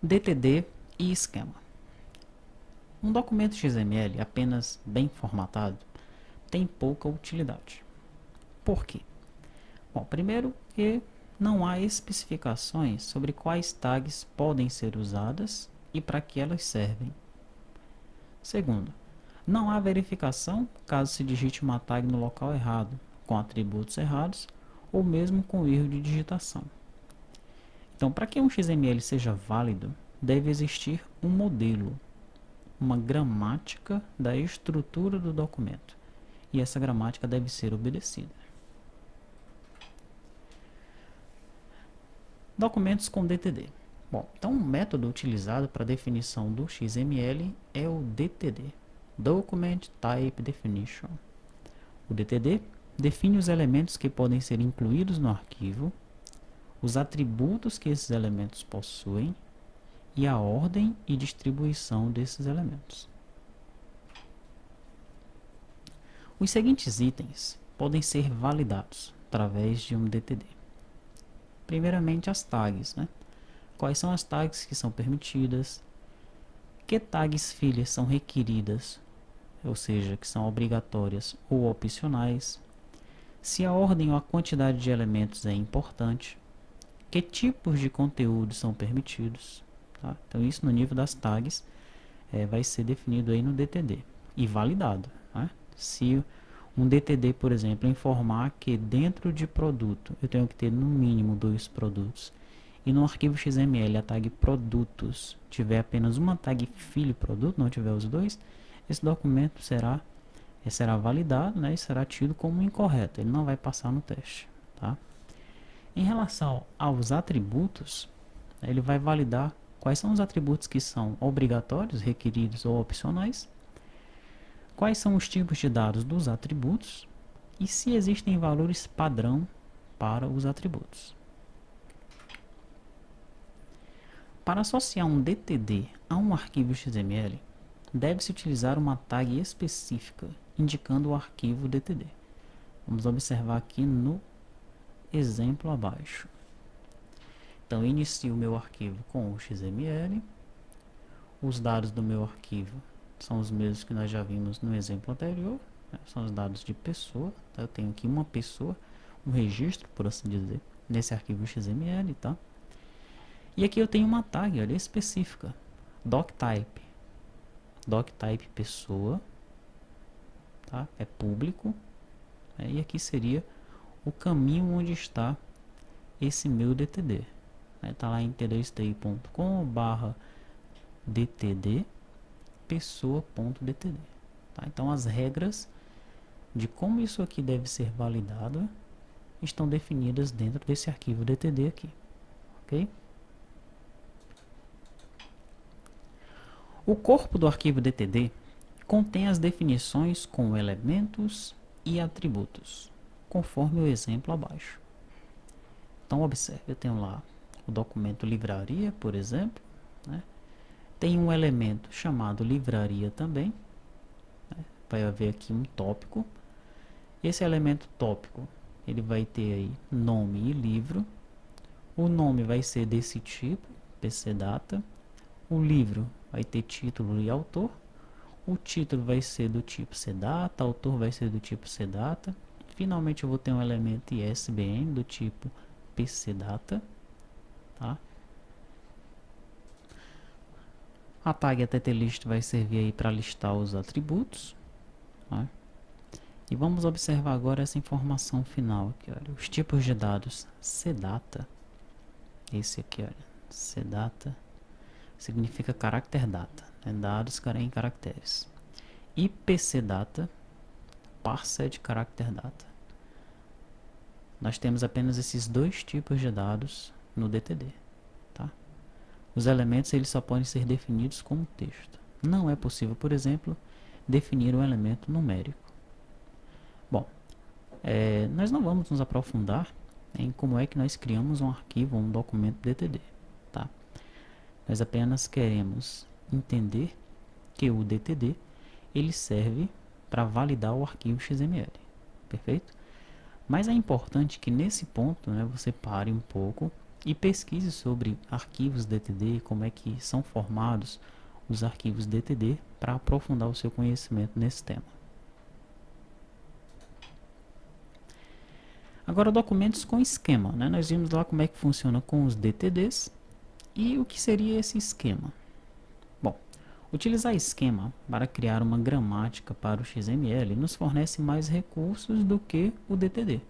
DTD e esquema. Um documento XML apenas bem formatado tem pouca utilidade. Por quê? Bom, primeiro que não há especificações sobre quais tags podem ser usadas e para que elas servem. Segundo, não há verificação caso se digite uma tag no local errado, com atributos errados ou mesmo com erro de digitação. Então, para que um XML seja válido, deve existir um modelo, uma gramática da estrutura do documento, e essa gramática deve ser obedecida. Documentos com DTD. Bom, então o método utilizado para a definição do XML é o DTD, Document Type Definition. O DTD define os elementos que podem ser incluídos no arquivo, os atributos que esses elementos possuem e a ordem e distribuição desses elementos. Os seguintes itens podem ser validados através de um DTD. Primeiramente, as tags, né? Quais são as tags que são permitidas, que tags filhas são requeridas, ou seja, que são obrigatórias ou opcionais, se a ordem ou a quantidade de elementos é importante, que tipos de conteúdo são permitidos. Tá? Então isso no nível das tags vai ser definido aí no DTD e validado. Né? Se um DTD, por exemplo, informar que dentro de produto eu tenho que ter no mínimo 2 produtos e no arquivo XML a tag produtos tiver apenas uma tag filho produto, não tiver os dois, esse documento será validado, né, e será tido como incorreto, ele não vai passar no teste. Tá? Em relação aos atributos, ele vai validar quais são os atributos que são obrigatórios, requeridos ou opcionais, quais são os tipos de dados dos atributos e se existem valores padrão para os atributos. Para associar um DTD a um arquivo XML, deve-se utilizar uma tag específica indicando o arquivo DTD. Vamos observar aqui no exemplo abaixo. Então, inicio o meu arquivo com o XML. Os dados do meu arquivo são os mesmos que nós já vimos no exemplo anterior. Né? São os dados de pessoa. Tá? Eu tenho aqui uma pessoa, um registro, por assim dizer, nesse arquivo XML. Tá? E aqui eu tenho uma tag, olha, específica, doctype. Doctype pessoa, tá? É público, né? E aqui seria o caminho onde está esse meu DTD. Está lá em todaystudy.com/dtd pessoa.dtd. Tá? Então as regras de como isso aqui deve ser validado estão definidas dentro desse arquivo DTD aqui. Ok? O corpo do arquivo DTD contém as definições com elementos e atributos, conforme o exemplo abaixo. Então observe, eu tenho lá o documento livraria, por exemplo, né? Tem um elemento chamado livraria também, né? Vai haver aqui um tópico. Esse elemento tópico, ele vai ter aí nome e livro. O nome vai ser desse tipo, PCData. O livro vai ter título e autor. O título vai ser do tipo CData, o autor vai ser do tipo CData. Finalmente eu vou ter um elemento ISBN do tipo PCData. Tá? A tag ATTList vai servir aí para listar os atributos. Tá? E vamos observar agora essa informação final aqui, olha, os tipos de dados CData. Esse aqui, olha, CData significa character data, né? Dados em caracteres. E PCData, parsed character data. Nós temos apenas esses dois tipos de dados no DTD. Tá? Os elementos eles só podem ser definidos como texto. Não é possível, por exemplo, definir um elemento numérico. Bom, nós não vamos nos aprofundar em como é que nós criamos um arquivo ou um documento DTD. Tá? Nós apenas queremos entender que o DTD ele serve para validar o arquivo XML. Perfeito? Mas é importante que nesse ponto, né, você pare um pouco e pesquise sobre arquivos DTD, como é que são formados os arquivos DTD para aprofundar o seu conhecimento nesse tema. Agora, documentos com esquema, né? Nós vimos lá como é que funciona com os DTDs e o que seria esse esquema. Bom, utilizar esquema para criar uma gramática para o XML nos fornece mais recursos do que o DTD.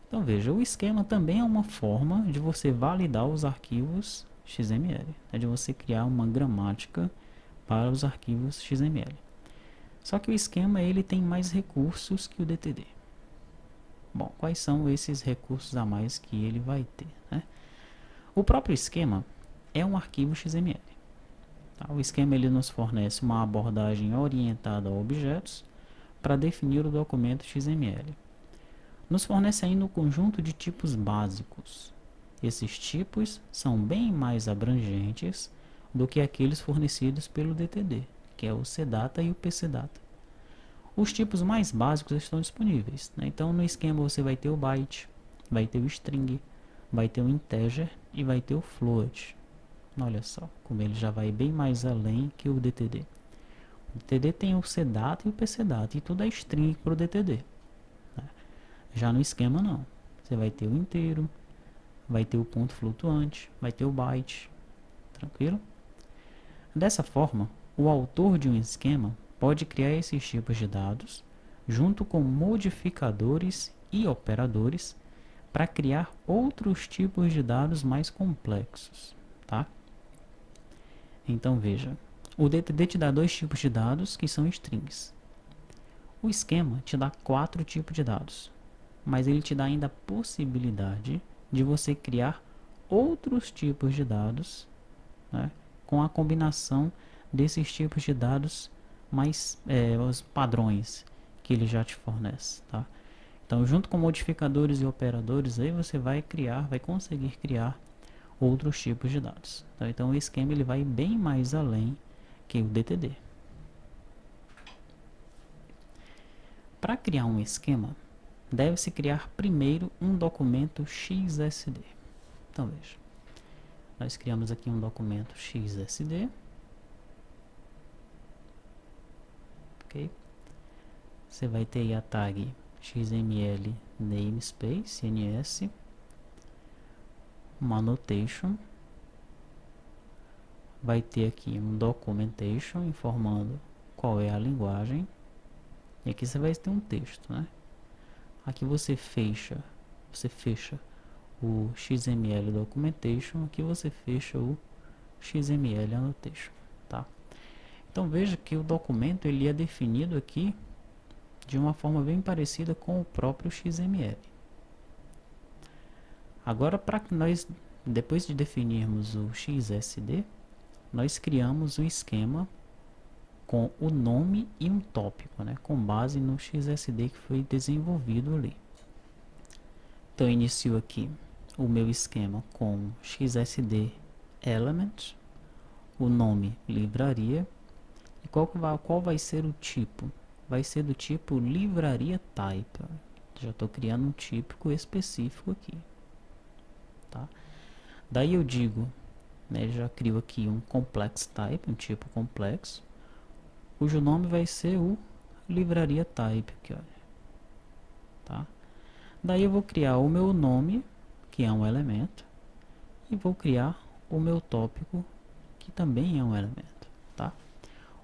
Então veja, o esquema também é uma forma de você validar os arquivos XML, de você criar uma gramática para os arquivos XML. Só que o esquema ele tem mais recursos que o DTD. Bom, quais são esses recursos a mais que ele vai ter, né? O próprio esquema é um arquivo XML. Tá? O esquema ele nos fornece uma abordagem orientada a objetos para definir o documento XML. Nos fornece ainda um conjunto de tipos básicos. Esses tipos são bem mais abrangentes do que aqueles fornecidos pelo DTD, que é o CData e o PCData. Os tipos mais básicos estão disponíveis, né? Então no esquema você vai ter o byte, vai ter o string, vai ter o integer e vai ter o float. Olha só, como ele já vai bem mais além que o DTD. O DTD tem o CData e o PCData, e tudo é string para o DTD. Né? Já no esquema não. Você vai ter o inteiro, vai ter o ponto flutuante, vai ter o byte. Tranquilo? Dessa forma, o autor de um esquema pode criar esses tipos de dados junto com modificadores e operadores para criar outros tipos de dados mais complexos, tá? Então veja, o DTD te dá dois tipos de dados que são strings. O esquema te dá 4 tipos de dados, mas ele te dá ainda a possibilidade de você criar outros tipos de dados, né, com a combinação desses tipos de dados mais os padrões que ele já te fornece, tá? Então, junto com modificadores e operadores, aí você vai conseguir criar outros tipos de dados. Tá? Então, o esquema ele vai bem mais além que o DTD. Para criar um esquema, deve-se criar primeiro um documento XSD. Então, veja. Nós criamos aqui um documento XSD. Ok? Você vai ter aí a tag XML namespace NS, uma annotation, vai ter aqui um documentation informando qual é a linguagem, e aqui você vai ter um texto, né? Aqui você fecha o XML documentation, aqui você fecha o XML annotation, tá? Então veja que o documento ele é definido aqui de uma forma bem parecida com o próprio XML. Agora, para que nós, depois de definirmos o XSD, nós criamos um esquema com o nome e um tópico, né, com base no XSD que foi desenvolvido ali. Então, eu inicio aqui o meu esquema com XSD element, o nome livraria, e qual vai ser o tipo? Vai ser do tipo livraria type. Já estou criando um típico específico aqui, tá? Daí eu digo, né, já crio aqui um complex type, um tipo complexo, cujo nome vai ser o livraria type aqui, olha, tá? Daí eu vou criar o meu nome, que é um elemento, e vou criar o meu tópico, que também é um elemento, tá?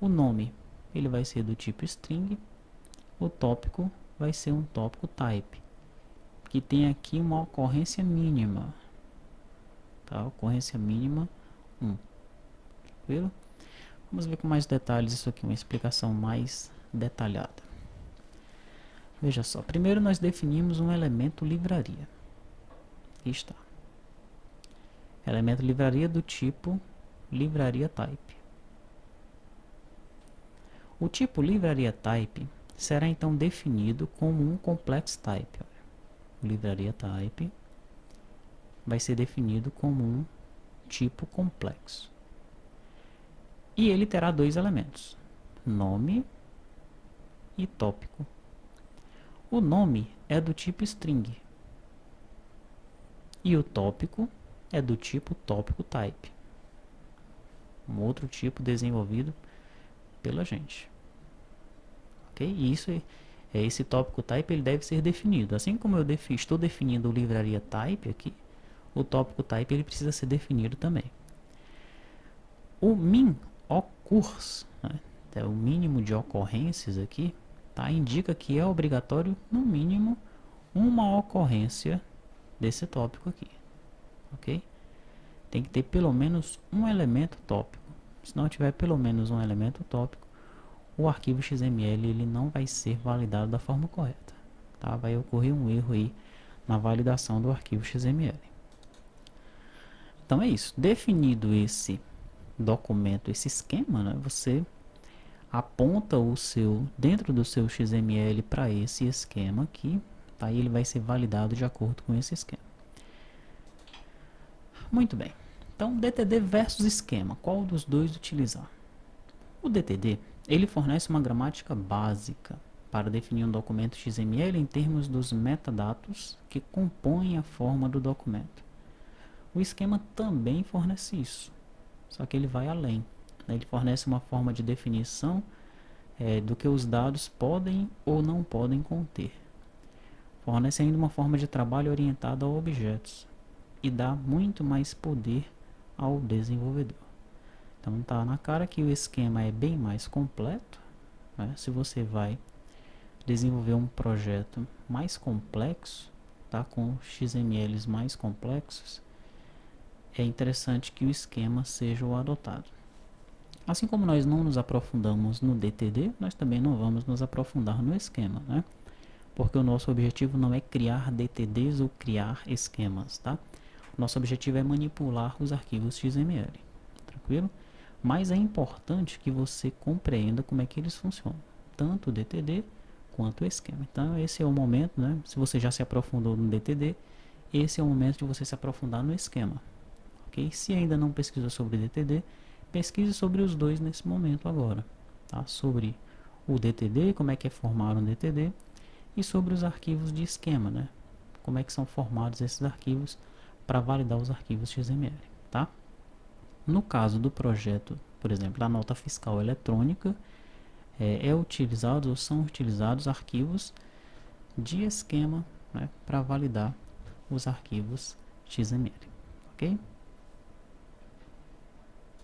O nome ele vai ser do tipo string, o tópico vai ser um tópico type, que tem aqui uma ocorrência mínima, tá? Ocorrência mínima 1. Tranquilo? Vamos ver com mais detalhes isso aqui, uma explicação mais detalhada. Veja só, primeiro nós definimos um elemento livraria. Aqui está. Elemento livraria do tipo livraria type. O tipo livraria type será então definido como um complex type. O livraria type vai ser definido como um tipo complexo. E ele terá dois elementos, nome e tópico. O nome é do tipo string E o tópico é do tipo tópico type, um outro tipo desenvolvido pela gente. Ok? E isso é esse tópico type, ele deve ser definido. Assim como eu estou definindo o livraria type aqui, o tópico type ele precisa ser definido também. O min occurs, né, é o mínimo de ocorrências aqui, tá, indica que é obrigatório no mínimo uma ocorrência desse tópico aqui, ok? Tem que ter pelo menos um elemento tópico. Se não tiver pelo menos um elemento tópico, o arquivo XML ele não vai ser validado da forma correta, tá? Vai ocorrer um erro aí na validação do arquivo XML. Então é isso. Definido esse documento, esse esquema, né, você aponta o seu dentro do seu XML para esse esquema aqui, tá? E ele vai ser validado de acordo com esse esquema. Muito bem. Então, DTD versus esquema, qual dos dois utilizar? O DTD, ele fornece uma gramática básica para definir um documento XML em termos dos metadados que compõem a forma do documento. O esquema também fornece isso, só que ele vai além. Ele fornece uma forma de definição do que os dados podem ou não podem conter. Fornece ainda uma forma de trabalho orientada a objetos e dá muito mais poder ao desenvolvedor. Então tá na cara que o esquema é bem mais completo, né? Se você vai desenvolver um projeto mais complexo, tá, com XMLs mais complexos, é interessante que o esquema seja o adotado. Assim como nós não nos aprofundamos no DTD, nós também não vamos nos aprofundar no esquema, né? Porque o nosso objetivo não é criar DTDs ou criar esquemas, tá? O nosso objetivo é manipular os arquivos XML, tranquilo? Mas é importante que você compreenda como é que eles funcionam, tanto o DTD quanto o esquema. Então esse é o momento, né? Se você já se aprofundou no DTD, esse é o momento de você se aprofundar no esquema, ok? Se ainda não pesquisou sobre DTD, pesquise sobre os dois nesse momento agora, tá? Sobre o DTD, como é que é formado um DTD, e sobre os arquivos de esquema, né? Como é que são formados esses arquivos para validar os arquivos XML, tá? No caso do projeto, por exemplo, da nota fiscal eletrônica, utilizado ou são utilizados arquivos de esquema, né, para validar os arquivos XML, ok?